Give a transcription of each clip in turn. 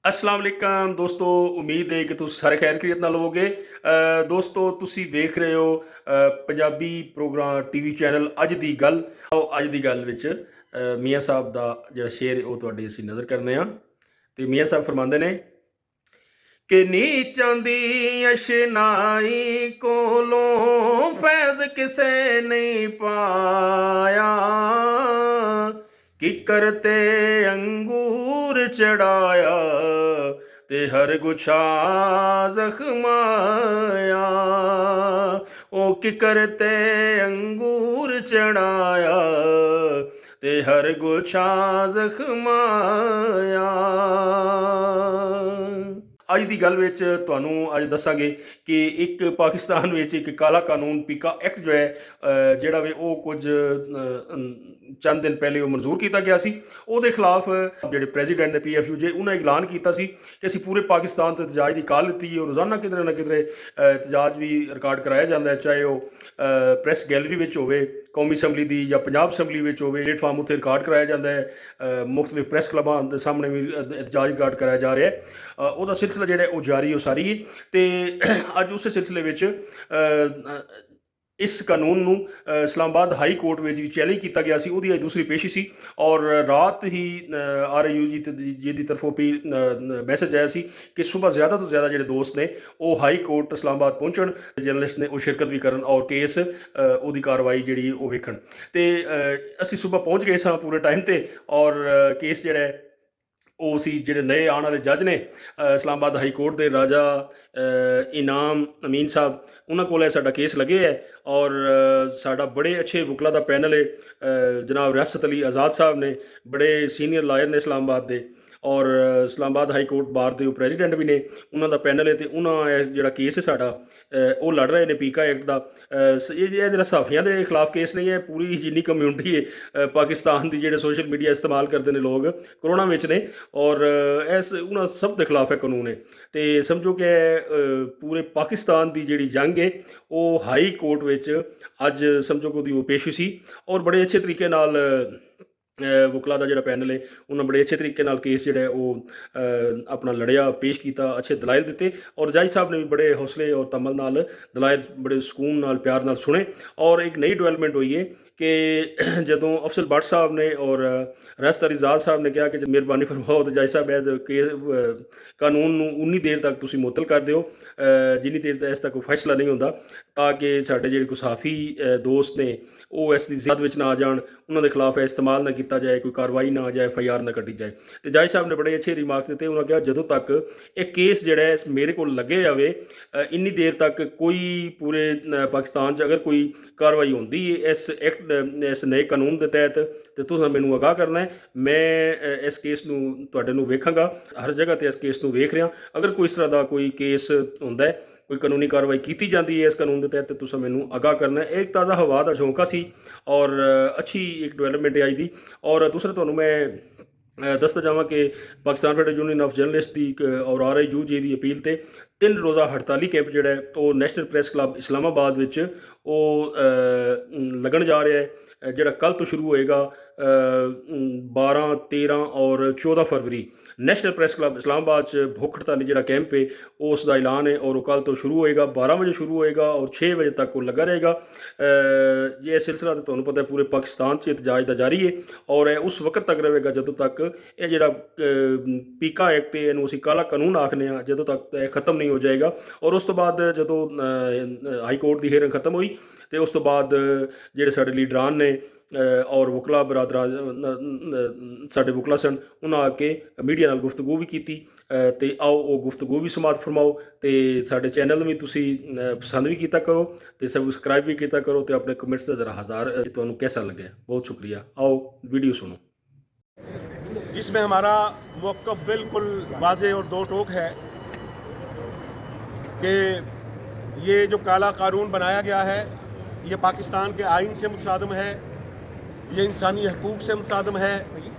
अस्सलाम वालेकुम दोस्तों, उम्मीद है कि तुम सारे खैर खैरियत नाल होवोगे। दोस्तों ਤੁਸੀਂ ਵੇਖ ਰਹੇ ਹੋ ਪੰਜਾਬੀ ਪ੍ਰੋਗਰਾਮ ਟੀਵੀ ਚੈਨਲ ਅੱਜ ਦੀ ਗੱਲ। ਆਓ ਅੱਜ ਦੀ ਗੱਲ ਵਿੱਚ ਮੀਆਂ ਸਾਹਿਬ ਦਾ ਜਿਹੜਾ ਸ਼ੇਰ ਹੈ ਉਹ ਤੁਹਾਡੇ ਅਸੀਂ ਨਜ਼ਰ ਕਰਨੇ ਆ। ਤੇ ਮੀਆਂ ਸਾਹਿਬ ਫਰਮਾਉਂਦੇ ਨੇ ਕਿ ਨੀਚਾਂ ਦੀ ਅਸ਼ਨਾਈ ਕੋਲੋਂ ਫੈਜ਼ ਕਿਸੇ ਨਹੀਂ ਪਾਇਆ, ਕਿਕਰ ਤੇ ਅੰਗੂਰ ਚੜਾਇਆ ਤੇ ਹਰ ਗੁਛਾ ਜ਼ਖਮਾਇਆ। ਉਹ ਕਿਕਰ ਤੇ ਅੰਗੂਰ ਚੜਾਇਆ ਤੇ ਹਰ ਗੁਛਾ ਜ਼ਖਮਾਇਆ। ਅੱਜ ਦੀ ਗੱਲ ਵਿੱਚ ਤੁਹਾਨੂੰ ਅੱਜ ਦੱਸਾਂਗੇ ਕਿ ਇੱਕ ਪਾਕਿਸਤਾਨ ਵਿੱਚ ਇੱਕ ਕਾਲਾ ਕਾਨੂੰਨ ਪੀਕਾ ਐਕਟ ਜੋ ਹੈ ਜਿਹੜਾ ਵੇ ਉਹ ਕੁਝ ਚੰਦ ਦਿਨ ਪਹਿਲੇ ਉਹ ਮਨਜ਼ੂਰ ਕੀਤਾ ਗਿਆ ਸੀ। ਉਹਦੇ ਖਿਲਾਫ ਜਿਹੜੇ ਪ੍ਰੈਜ਼ੀਡੈਂਟ ਨੇ PFU ਜੇ ਉਹਨਾਂ ਐਲਾਨ ਕੀਤਾ ਸੀ ਕਿ ਅਸੀਂ ਪੂਰੇ ਪਾਕਿਸਤਾਨ ਤੋਂ ਇਤਜਾਜ ਦੀ ਕਾਲ ਲਿੱਤੀ ਹੈ। ਰੋਜ਼ਾਨਾ ਕਿਧਰੇ ਨਾ ਕਿਧਰੇ ਇਤਜਾਜ ਵੀ ਰਿਕਾਰਡ ਕਰਾਇਆ ਜਾਂਦਾ ਹੈ, ਚਾਹੇ ਉਹ ਪ੍ਰੈਸ ਗੈਲਰੀ ਵਿੱਚ ਹੋਵੇ ਕੌਮੀ ਅਸੈਂਬਲੀ ਦੀ ਜਾਂ ਪੰਜਾਬ ਅਸੈਂਬਲੀ ਵਿੱਚ ਹੋਵੇ। ਪਲੇਟਫਾਰਮ ਉੱਤੇ ਰਿਕਾਰਡ ਕਰਾਇਆ ਜਾਂਦਾ ਹੈ, ਮੁਖਤਲਿਫ ਪ੍ਰੈਸ ਕਲੱਬਾਂ ਦੇ ਸਾਹਮਣੇ ਵੀ ਇਤਜਾਜ ਰਿਕਾਰਡ ਕਰਾਇਆ ਜਾ ਰਿਹਾ ਹੈ। ਉਹਦਾ ਸਿਲਸਿਲਾ ਜਿਹੜਾ ਉਹ ਜਾਰੀ ਉਸਾਰੀ ਹੈ। ਅਤੇ ਅੱਜ ਉਸੇ ਸਿਲਸਿਲੇ ਵਿੱਚ ਇਸ ਕਾਨੂੰਨ ਨੂੰ ਇਸਲਾਮਾਬਾਦ ਹਾਈ ਕੋਰਟ ਵਿੱਚ ਵੀ ਚੈਲੰਜ ਕੀਤਾ ਗਿਆ ਸੀ। ਉਹਦੀ ਅੱਜ ਦੂਸਰੀ ਪੇਸ਼ੀ ਸੀ ਔਰ ਰਾਤ ਹੀ RIU ਜੀ ਦੀ ਤਰਫੋਂ ਵੀ ਮੈਸੇਜ ਆਇਆ ਸੀ ਕਿ ਸੁਬਾਹ ਜ਼ਿਆਦਾ ਤੋਂ ਜ਼ਿਆਦਾ ਜਿਹੜੇ ਦੋਸਤ ਨੇ ਉਹ ਹਾਈ ਕੋਰਟ ਇਸਲਾਮਾਬਾਦ ਪਹੁੰਚਣ, ਜਰਨਲਿਸਟ ਨੇ ਉਹ ਸ਼ਿਰਕਤ ਵੀ ਕਰਨ ਔਰ ਕੇਸ ਉਹਦੀ ਕਾਰਵਾਈ ਜਿਹੜੀ ਉਹ ਵੇਖਣ। ਅਤੇ ਅਸੀਂ ਸੁਬਾਹ ਪਹੁੰਚ ਗਏ ਸਾਂ ਪੂਰੇ ਟਾਈਮ 'ਤੇ ਔਰ ਕੇਸ ਜਿਹੜਾ ਉਹ ਸੀ ਜਿਹੜੇ ਨਵੇਂ ਆਉਣ ਵਾਲੇ ਜੱਜ ਨੇ ਇਸਲਾਮਾਬਾਦ ਹਾਈ ਕੋਰਟ ਦੇ ਰਾਜਾ ਇਨਾਮ ਅਮੀਨ ਸਾਹਿਬ, ਉਹਨਾਂ ਕੋਲ ਇਹ ਸਾਡਾ ਕੇਸ ਲੱਗੇ ਹੈ ਔਰ ਸਾਡਾ ਬੜੇ ਅੱਛੇ ਵਕਲਾ ਦਾ ਪੈਨਲ ਹੈ। ਜਨਾਬ ਰਿਆਸਤ ਅਲੀ ਆਜ਼ਾਦ ਸਾਹਿਬ ਨੇ, ਬੜੇ ਸੀਨੀਅਰ ਲਾਇਰ ਨੇ ਇਸਲਾਮਾਬਾਦ ਦੇ ਔਰ ਇਸਲਾਮਾਬਾਦ ਹਾਈ ਕੋਰਟ ਬਾਰ ਦੇ ਉਹ ਪ੍ਰੈਜ਼ੀਡੈਂਟ ਵੀ ਨੇ, ਉਹਨਾਂ ਦਾ ਪੈਨਲ ਹੈ। ਅਤੇ ਉਹਨਾਂ ਜਿਹੜਾ ਕੇਸ ਹੈ ਸਾਡਾ ਉਹ ਲੜ ਰਹੇ ਨੇ ਪੀਕਾ ਐਕਟ ਦਾ। ਇਹ ਜਿਹੜਾ ਸਹਾਫੀਆਂ ਦੇ ਖਿਲਾਫ ਕੇਸ ਨਹੀਂ ਹੈ, ਪੂਰੀ ਜਿੰਨੀ ਕਮਿਊਨਿਟੀ ਹੈ ਪਾਕਿਸਤਾਨ ਦੀ ਜਿਹੜੇ ਸੋਸ਼ਲ ਮੀਡੀਆ ਇਸਤੇਮਾਲ ਕਰਦੇ ਨੇ ਲੋਕ ਕਰੋਨਾ ਵਿੱਚ ਨੇ ਔਰ ਇਸ ਉਹਨਾਂ ਸਭ ਦੇ ਖਿਲਾਫ ਹੈ ਕਾਨੂੰਨ ਹੈ। ਅਤੇ ਸਮਝੋ ਕਿ ਪੂਰੇ ਪਾਕਿਸਤਾਨ ਦੀ ਜਿਹੜੀ ਜੰਗ ਹੈ ਉਹ ਹਾਈ ਕੋਰਟ ਵਿੱਚ ਅੱਜ ਸਮਝੋ ਕਿ ਉਹਦੀ ਉਹ ਪੇਸ਼ੀ ਸੀ ਔਰ ਬੜੇ ਅੱਛੇ ਤਰੀਕੇ ਨਾਲ ਵਕਲਾ ਦਾ ਜਿਹੜਾ ਪੈਨਲ ਹੈ ਉਹਨਾਂ ਬੜੇ ਅੱਛੇ ਤਰੀਕੇ ਨਾਲ ਕੇਸ ਜਿਹੜਾ ਉਹ ਆਪਣਾ ਲੜਿਆ, ਪੇਸ਼ ਕੀਤਾ, ਅੱਛੇ ਦਲਾਇਲ ਦਿੱਤੇ ਔਰ ਜੱਜ ਸਾਹਿਬ ਨੇ ਵੀ ਬੜੇ ਹੌਸਲੇ ਔਰ ਤਮਲ ਨਾਲ ਦਲਾਇਲ ਬੜੇ ਸਕੂਨ ਨਾਲ ਪਿਆਰ ਨਾਲ ਸੁਣੇ। ਔਰ ਇੱਕ ਨਈ ਡਿਵੈਲਪਮੈਂਟ ਹੋਈ ਹੈ ਕਿ ਜਦੋਂ ਅਫਸਰ ਭੱਟ ਸਾਹਿਬ ਨੇ ਔਰ ਰਿਆਸਤ ਅਲੀ ਆਜ਼ਾਦ ਸਾਹਿਬ ਨੇ ਕਿਹਾ ਕਿ ਮਿਹਰਬਾਨੀ ਫਰਮਾਓ ਅਤੇ ਜੱਜ ਸਾਹਿਬ ਇਹ ਕਾਨੂੰਨ ਨੂੰ ਉਨੀ ਦੇਰ ਤੱਕ ਤੁਸੀਂ ਮੁਅੱਤਲ ਕਰ ਦਿਓ ਜਿੰਨੀ ਦੇਰ ਤੱਕ ਇਸ ਦਾ ਕੋਈ ਫੈਸਲਾ ਨਹੀਂ ਹੁੰਦਾ, ਤਾਂ ਕਿ ਸਾਡੇ ਜਿਹੜੇ ਕੋਈ ਸਹਾਫੀ ਦੋਸਤ ਨੇ ਉਹ ਇਸ ਦੀ ਜ਼ਿਆਦ ਵਿੱਚ ਨਾ ਆ ਜਾਣ, ਉਹਨਾਂ ਦੇ ਖਿਲਾਫ ਇਸਤੇਮਾਲ ਨਾ ਕੀਤਾ ਜਾਏ, ਕੋਈ ਕਾਰਵਾਈ ਨਾ ਆ ਜਾਏ, FIR ਨਾ ਕੱਢੀ ਜਾਏ। ਅਤੇ ਜੱਜ ਸਾਹਿਬ ਨੇ ਬੜੇ ਅੱਛੇ ਰਿਮਾਰਕਸ ਦਿੱਤੇ। ਉਹਨਾਂ ਕਿਹਾ ਜਦੋਂ ਤੱਕ ਇਹ ਕੇਸ ਜਿਹੜਾ ਹੈ ਮੇਰੇ ਕੋਲ ਲੱਗੇ ਜਾਵੇ ਇੰਨੀ ਦੇਰ ਤੱਕ ਕੋਈ ਪੂਰੇ ਪਾਕਿਸਤਾਨ 'ਚ ਅਗਰ ਕੋਈ ਕਾਰਵਾਈ ਹੁੰਦੀ ਹੈ ਇਸ ਐਕਟ ਇਸ ਨਏ ਕਾਨੂੰਨ ਦੇ ਤਹਿਤ ਅਤੇ ਤੁਸੀਂ ਮੈਨੂੰ ਆਗਾਹ ਕਰਨਾ ਹੈ। ਮੈਂ ਇਸ ਕੇਸ ਨੂੰ ਤੁਹਾਡੇ ਨੂੰ ਵੇਖਾਂਗਾ, ਹਰ ਜਗ੍ਹਾ 'ਤੇ ਇਸ ਕੇਸ ਨੂੰ ਵੇਖ ਰਿਹਾ। ਅਗਰ ਕੋਈ ਇਸ ਤਰ੍ਹਾਂ ਦਾ ਕੋਈ ਕੇਸ ਹੁੰਦਾ ਹੈ, ਕੋਈ ਕਾਨੂੰਨੀ ਕਾਰਵਾਈ ਕੀਤੀ ਜਾਂਦੀ ਹੈ ਇਸ ਕਾਨੂੰਨ ਦੇ ਤਹਿਤ, ਤੁਸੀਂ ਮੈਨੂੰ ਆਗਾਹ ਕਰਨਾ ਹੈ। ਇਹ ਇੱਕ ਤਾਜ਼ਾ ਹਵਾ ਦਾ ਝੋਂਕਾ ਸੀ ਔਰ ਅੱਛੀ ਇੱਕ ਡਿਵੈਲਪਮੈਂਟ ਆਈ ਦੀ। ਔਰ ਦੂਸਰਾ ਤੁਹਾਨੂੰ ਮੈਂ ਦੱਸਦਾ ਜਾਵਾਂ ਕਿ Pakistan federal union of journalist ਦੀ ਔਰ RIU ਜੀ ਦੀ ਅਪੀਲ 'ਤੇ 3 ਰੋਜ਼ਾ ਹੜਤਾਲੀ ਕੈਂਪ ਜਿਹੜਾ ਹੈ ਉਹ ਨੈਸ਼ਨਲ ਪ੍ਰੈਸ ਕਲੱਬ ਇਸਲਾਮਾਬਾਦ ਵਿੱਚ ਉਹ ਲੱਗਣ ਜਾ ਰਿਹਾ ਹੈ, ਜਿਹੜਾ ਕੱਲ੍ਹ ਤੋਂ ਸ਼ੁਰੂ ਹੋਏਗਾ 12, 13 ਔਰ 14 ਫਰਵਰੀ। ਨੈਸ਼ਨਲ ਪ੍ਰੈਸ ਕਲੱਬ ਇਸਲਾਮਾਬਾਦ 'ਚ ਭੁੱਖ ਹੜਤਾਲੀ ਜਿਹੜਾ ਕੈਂਪ ਹੈ ਉਸ ਦਾ ਐਲਾਨ ਹੈ ਔਰ ਉਹ ਕੱਲ੍ਹ ਤੋਂ ਸ਼ੁਰੂ ਹੋਏਗਾ, 12 ਵਜੇ ਸ਼ੁਰੂ ਹੋਏਗਾ ਔਰ 6 ਵਜੇ ਤੱਕ ਉਹ ਲੱਗਾ ਰਹੇਗਾ। ਇਹ ਸਿਲਸਿਲਾ ਤਾਂ ਤੁਹਾਨੂੰ ਪਤਾ ਹੈ ਪੂਰੇ ਪਾਕਿਸਤਾਨ 'ਚ ਇਤਜਾਜ ਦਾ ਜਾਰੀ ਹੈ ਔਰ ਇਹ ਉਸ ਵਕਤ ਤੱਕ ਰਹੇਗਾ ਜਦੋਂ ਤੱਕ ਇਹ ਜਿਹੜਾ ਪੀਕਾ ਐਕਟ ਹੈ ਇਹਨੂੰ ਅਸੀਂ ਕਾਲਾ ਕਾਨੂੰਨ ਆਖਦੇ ਹਾਂ, ਜਦੋਂ ਤੱਕ ਇਹ ਖਤਮ ਨਹੀਂ ਹੋ ਜਾਏਗਾ। ਔਰ ਉਸ ਤੋਂ ਬਾਅਦ ਜਦੋਂ ਹਾਈ ਕੋਰਟ ਦੀ ਹੀਅਰਿੰਗ ਖਤਮ ਹੋਈ ਅਤੇ ਉਸ ਤੋਂ ਬਾਅਦ ਜਿਹੜੇ ਸਾਡੇ ਲੀਡਰਾਨ ਨੇ ਔਰ ਵਕਲਾ ਬਰਾਦਰਾਂ ਸਾਡੇ ਵਕਲਾ ਸਨ, ਉਹਨਾਂ ਆ ਕੇ ਮੀਡੀਆ ਨਾਲ ਗੁਫ਼ਤਗੂ ਵੀ ਕੀਤੀ। ਅਤੇ ਆਓ ਉਹ ਗੁਫ਼ਤਗੂ ਵੀ ਸਮਾਤ ਫਰਮਾਓ ਅਤੇ ਸਾਡੇ ਚੈਨਲ ਨੂੰ ਵੀ ਤੁਸੀਂ ਪਸੰਦ ਵੀ ਕੀਤਾ ਕਰੋ ਅਤੇ ਸਬਸਕ੍ਰਾइब भी ਕੀਤਾ ਕਰੋ ਅਤੇ ਆਪਣੇ ਕਮੈਂਟਸ ਦਾ ਜ਼ਰਾ ਹਜ਼ਾਰ ਤੁਹਾਨੂੰ कैसा लगे। बहुत शुक्रिया। आओ वीडियो सुनो जिसमें हमारा मौक़िफ़ बिल्कुल वाज़ेह और दो टोक है कि ये जो काला कानून बनाया गया है ये पाकिस्तान के आइन से मुतसादम है, ये इंसानी हकूक़ से मुतसादम है,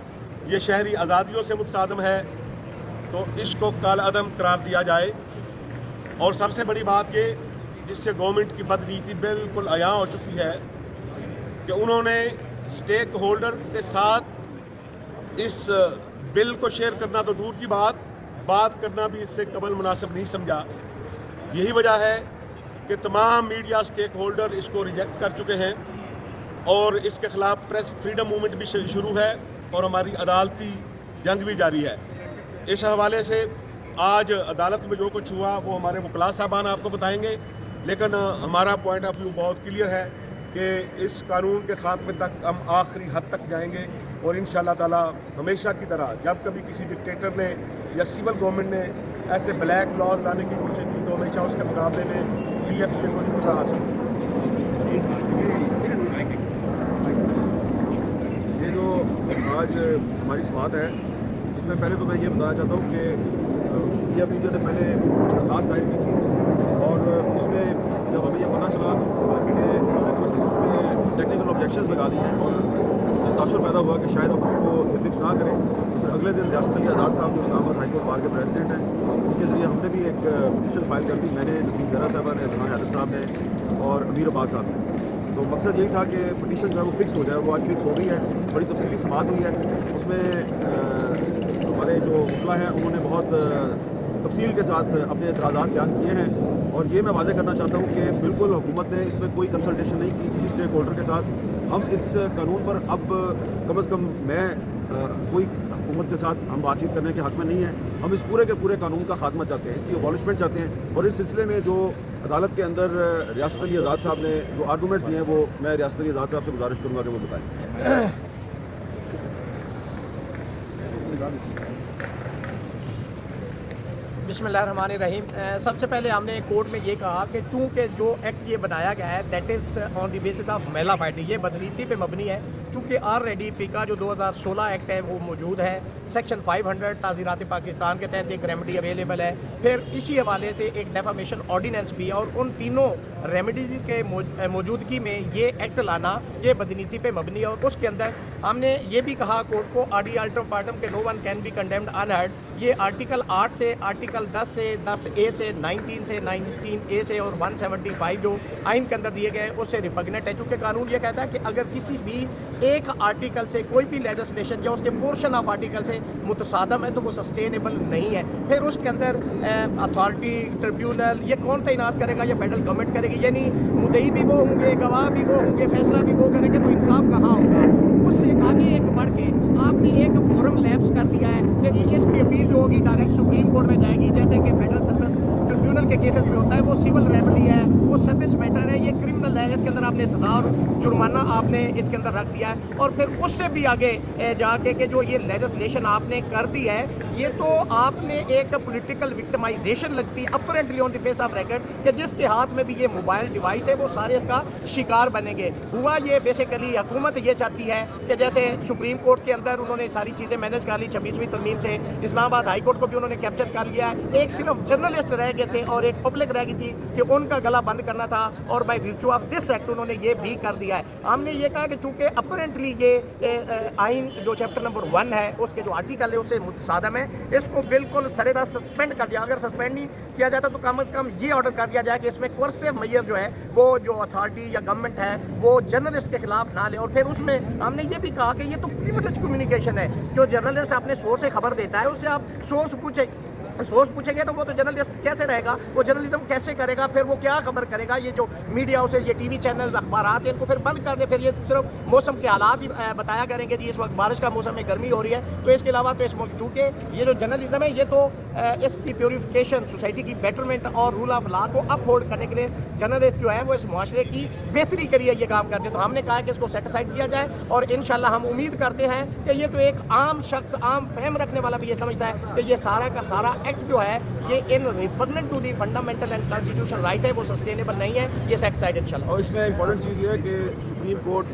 ये शहरी आज़ादियों से मुतसादम है। तो इसको कालअदम करार दिया जाए। और सबसे बड़ी बात ये जिससे गवर्नमेंट की बदनीति बिल्कुल अयां हो चुकी है कि उन्होंने स्टेक होल्डर के साथ इस बिल को शेयर करना तो दूर की बात, बात करना भी इससे कबल मुनासिब नहीं समझा। यही वजह है कि तमाम मीडिया स्टेक होल्डर इसको रिजेक्ट कर चुके हैं और इसके ख़िलाफ़ प्रेस फ्रीडम मूवमेंट भी शुरू है और हमारी अदालती जंग भी जारी है। इस हवाले से आज अदालत में जो कुछ हुआ वो हमारे वकला साहबान आपको बताएंगे, लेकिन हमारा पॉइंट ऑफ व्यू बहुत क्लियर है कि इस कानून के ख़ात्मे तक हम आखिरी हद तक जाएंगे और इंशाअल्लाह ताला हमेशा की तरह जब कभी किसी डिक्टेटर ने या सिविल गवर्नमेंट ने ऐसे ब्लैक लॉज लाने की कोशिश की तो हमेशा उसके मुकाबले में PF में कोई फजा हासिल। ये जो आज हमारी समात है इसमें पहले तो मैं ये बताना चाहता हूँ कि PF ने पहले दरख्वास्त दायर की थी और उसमें जब हमें ये पता चला कि उन्होंने कुछ उसमें टेक्निकल ऑब्जेक्शंस लगा दी हैं और तासुर पैदा हुआ कि शायद हम उसको फिक्स ना करें, तो फिर अगले दिन रियासत अली आज़ाद साहब जो इस्लामाबाद हाई कोर्ट बार के प्रेसिडेंट हैं उनके ज़रिए हमने भी एक पिटीशन फाइल कर दी, मैंने, नसीम ज़हरा साहबा ने, जनाब हैदर साहब ने और अमीर अब्बास साहब ने। तो मकसद यही था कि पिटीशन जो है वो फिक्स हो जाए। वो आज फिक्स हो गई है, बड़ी तफसीली समात हुई है। उसमें हमारे जो वकला हैं उन्होंने बहुत तफसील के साथ अपने एतराज़ात बयान किए हैं और ये मैं वाज़ेह करना चाहता हूँ कि बिल्कुल हुकूमत ने इसमें कोई कंसल्टेशन नहीं की किसी स्टेक होल्डर के साथ। हम इस कानून पर अब कम से कम मैं कोई हुकूमत के साथ हम बातचीत करने के हक़ में नहीं है। हम इस पूरे के पूरे कानून का खात्मा चाहते हैं, इसकी अबॉलिशमेंट चाहते हैं और इस सिलसिले में जो अदालत के अंदर रियासत अली आज़ाद साहब ने जो आर्गूमेंट्स दिए हैं वो मैं रियासत अली आज़ाद साहब से गुजारिश करूँगा कि वो बताएँ। बिस्मिल्लाहिर्रहमानिर्रहीम। सबसे पहले हमने कोर्ट में ये कहा कि चूँकि जो एक्ट ये बनाया गया है that is on the basis of महिला फाइटिंग, ये बदनीति पे मबनी है। चूँकि ऑलरेडी पीका जो 2016 एक्ट है वो मौजूद है, सेक्शन 500 ताज़ीरात पाकिस्तान के तहत एक रेमेडी अवेलेबल है, फिर इसी हवाले से एक डेफामेशन ऑर्डिनेंस भी है और उन तीनों रेमेडीज़ के मौजूदगी में ये एक्ट लाना ये बदनीति पे मबनी है। और उसके अंदर हमने ये भी कहा कोर्ट को आर्डी अल्टम पार्टम के no one can be condemned unheard, ये आर्टिकल 8 से आर्टिकल 10 से 10A से 19 से 19A से और 175 जो आइन के अंदर दिए गए हैं उससे रिपग्नेंट है। चूँकि कानून ये कहता है कि अगर किसी भी एक आर्टिकल से कोई भी लेजिस्लेशन या उसके पोर्शन ऑफ आर्टिकल से मुतसादम है तो वो सस्टेनेबल नहीं है। फिर उसके अंदर अथॉरिटी ट्रिब्यूनल ये कौन तैनात करेगा, ये फेडरल गवर्नमेंट करेगी, यानी मुद्दई भी वो होंगे, गवाह भी वो होंगे, फैसला भी वो करेंगे, तो इंसाफ कहाँ होगा। उससे आगे एक बढ़ के आपने एक फोरम लैप्स कर दिया है कि जी इसकी अपील जो होगी डायरेक्ट सुप्रीम कोर्ट में जाएगी, जैसे कि फेडरल सर्विस ट्रिब्यूनल के केसेस में होता है। वो सिविल रेमेडी है, वो सर्विस मैटर है, ये क्रिमिनल है, इसके अंदर आपने सजा और जुर्माना आपने इसके अंदर रख दिया है। और फिर उससे भी आगे जाके कि जो ये लेजिस्लेशन आपने कर दी है ये तो आपने एक पॉलिटिकल विक्टिमाइजेशन लगती है apparently on the face of record कि जिसके हाथ में भी ये मोबाइल डिवाइस है वो सारे इसका शिकार बनेंगे। हुआ ये बेसिकली हुकूमत ये चाहती है कि जैसे सुप्रीम कोर्ट के अंदर उन्होंने सारी चीज़ें मैनेज कर ली, 26वीं तरमीम से इस्लामाबाद हाई कोर्ट को भी उन्होंने कैप्चर कर लिया है। एक सिर्फ जर्नलिस्ट रह गए थे और एक पब्लिक रह गई थी कि उनका गला बंद करना था और by virtue of this act उन्होंने ये भी कर दिया है। हमने ये कहा कि चूँकि अपरेंटली ये आइन जो चैप्टर नंबर 1 है उसके जो आर्टिकल है उससे मुतसादम है, इसको बिल्कुल सरेदा सस्पेंड कर दिया। अगर सस्पेंड नहीं किया जाता तो कम से कम ये ऑर्डर कर दिया जाए कि इसमें कोर्सिव मेजर जो है वो जो अथॉरिटी या गवर्नमेंट है वो जर्नलिस्ट के खिलाफ ना ले। और फिर उसमें हमने ये भी कहा कि ये तो प्रिविलेज कम्युनिकेशन है, जो जर्नलिस्ट अपने सोर्स से खबर देता है उससे आप सोर्स पूछेंगे तो वो तो जर्नलिस्ट कैसे रहेगा, वो जर्नलिज्म कैसे करेगा, फिर वो क्या खबर करेगा। ये जो मीडिया उसे ये टीवी चैनल्स अखबारात हैं इनको फिर बंद कर दे, फिर ये सिर्फ मौसम के हालात ही बताया करेंगे जी इस वक्त बारिश का मौसम है, गर्मी हो रही है। तो इसके अलावा तो इस चूँकि ये जो जर्नलिज्म है ये तो इसकी प्योरीफिकेशन सोसाइटी की बेटरमेंट और रूल ऑफ लॉ को अपहोल्ड करने के लिए जर्नलिस्ट जो है वो इस माशरे की बेहतरी के लिए ये काम करते हैं। तो हमने कहा कि इसको सेटिसाइड किया जाए और इंशाल्लाह हम उम्मीद करते हैं कि ये तो एक आम शख्स आम फहम रखने वाला भी ये समझता है कि ये सारा का सारा एक्ट जो है ये in repugnant to the fundamental and constitution right है, वो सस्टेनेबल नहीं है, ये सेटिसाइड इंशाल्लाह। और इसमें इंपॉर्टेंट चीज़ ये है कि सुप्रीम कोर्ट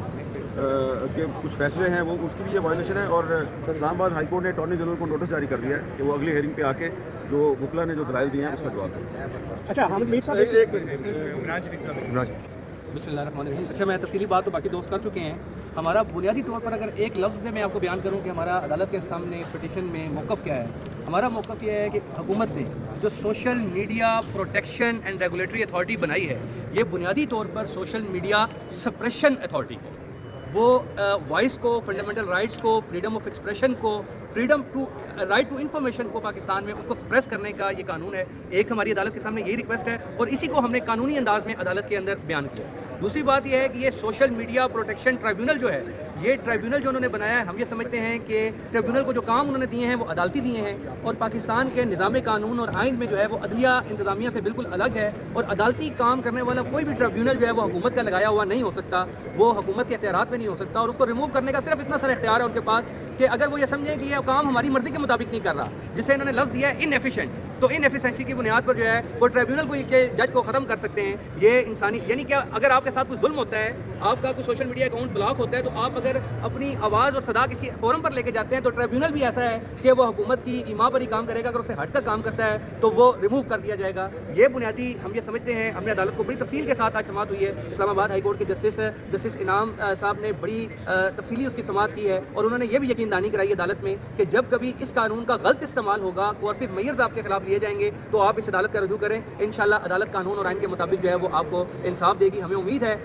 के कुछ फैसले हैं वो उसकी भी ये वायलेशन है और इस्लामाबाद हाई कोर्ट ने अटॉर्नी जनरल को नोटिस जारी कर दिया है कि वो अगली हेयरिंग पे आके जो वकला ने जो दलाइल दिए हैं उसका जवाब दें। अच्छा हम बिस्मिल्लाहिर्रहमानिर्रहीम। अच्छा मैं तफसीली बात तो बाकी दोस्त कर चुके हैं। हमारा बुनियादी तौर पर अगर एक लफ्ज़ में मैं आपको बयान करूं कि हमारा अदालत के सामने पिटीशन में मौक़िफ़ क्या है, हमारा मौक़िफ़ यह है कि हुकूमत ने जो social media protection and regulatory authority बनाई है ये बुनियादी तौर पर सोशल मीडिया सप्रेशन अथॉरिटी है। वो वॉइस को, फंडामेंटल राइट्स को, फ्रीडम ऑफ एक्सप्रेशन को freedom to right to information को पाकिस्तान में उसको सप्रेस करने का ये कानून है। एक हमारी अदालत के सामने यही रिक्वेस्ट है और इसी को हमने कानूनी अंदाज में अदालत के अंदर बयान किया। दूसरी बात यह है कि ये सोशल मीडिया प्रोटेक्शन ट्राइब्यूनल जो है, ये ट्राइब्यूनल जो उन्होंने बनाया है, हम ये समझते हैं कि ट्राइब्यूनल को जो काम उन्होंने दिए हैं वो अदालती दिए हैं और पाकिस्तान के निज़ाम कानून और आइन में जो है वो अदलिया इंतज़ामिया से बिल्कुल अलग है और अदालती काम करने वाला कोई भी ट्राइब्यूनल जो है वो हुकूमत का लगाया हुआ नहीं हो सकता, वो हुकूमत के इख्तियारात में नहीं हो सकता और उसको रिमूव करने का सिर्फ इतना सारा इख्तियार है उनके पास कि अगर वो ये समझें कि ये काम हमारी मर्ज़ी के मुताबिक नहीं कर रहा, जिसे इन्होंने लफ्ज़ दिया है इनएफिशिएंट, तो इनएफिशिएंसी की बुनियाद पर जो है वो ट्राइब्यूनल को के जज को ख़त्म कर सकते हैं। ये इंसानी यानी क्या, अगर आपके साथ कोई जुल्म होता है, आपका कोई सोशल मीडिया अकाउंट ब्लॉक होता है, तो आप अगर अपनी आवाज़ और सदा किसी फोरम पर लेके जाते हैं तो ट्राइब्यूनल भी ऐसा है कि वो हुकूमत की ईमा पर ही काम करेगा, अगर उसे हट कर काम करता है तो वो रिमूव कर दिया जाएगा। ये बुनियादी हम ये समझते हैं। हमने अदालत को बड़ी तफसील के साथ आज समाअत हुई है। इस्लामाबाद हाई कोर्ट के जस्टिस इनाम साहब ने बड़ी तफसीली उसकी समाअत की है और उन्होंने ये भी यकीनदानी कराई अदालत में कि जब कभी इस कानून का गलत इस्तेमाल होगा, कोर्सिव मेजर्स आपके खिलाफ लिए जाएंगे, तो आप इस अदालत का रजू करें। इंशाल्लाह अदालत कानून और आइन के मुताबिक जो है वो आपको इंसाफ देगी, हमें उम्मीद है।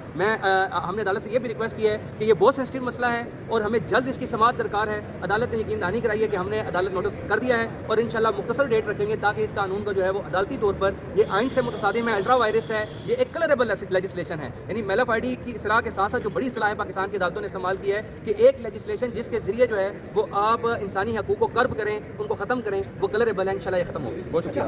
हमने अदालत से ये भी रिक्वेस्ट की है कि ये बहुत सेंसिटिव मसला है और हमें जल्द इसकी समाअत दरकार है। अदालत ने यकीनदानी कराई है कि हमने अदालत नोटिस कर दिया है और इंशाल्लाह मुख्तसर डेट रखेंगे ताकि इस कानून का जो है वो अदालती तौर पर, ये आइन से मुतसादिम है, अल्ट्रा वायरस है, ये एक कलरेबल लेजिस्लेशन है। यानी मेलफ आईडी की इस्लाह के साथ साथ जो बड़ी इस्लाह है पाकिस्तान की अदालतों ने इस्तेमाल की है कि एक लेजिस्लेशन जिसके जरिए जो है वो आप इंसानी हकूक़ को कर्ब करें, उनको ख़त्म करें, वो कलरेबल है। इंशाल्लाह ये ख़त्म होगी। बहुत शुक्रिया।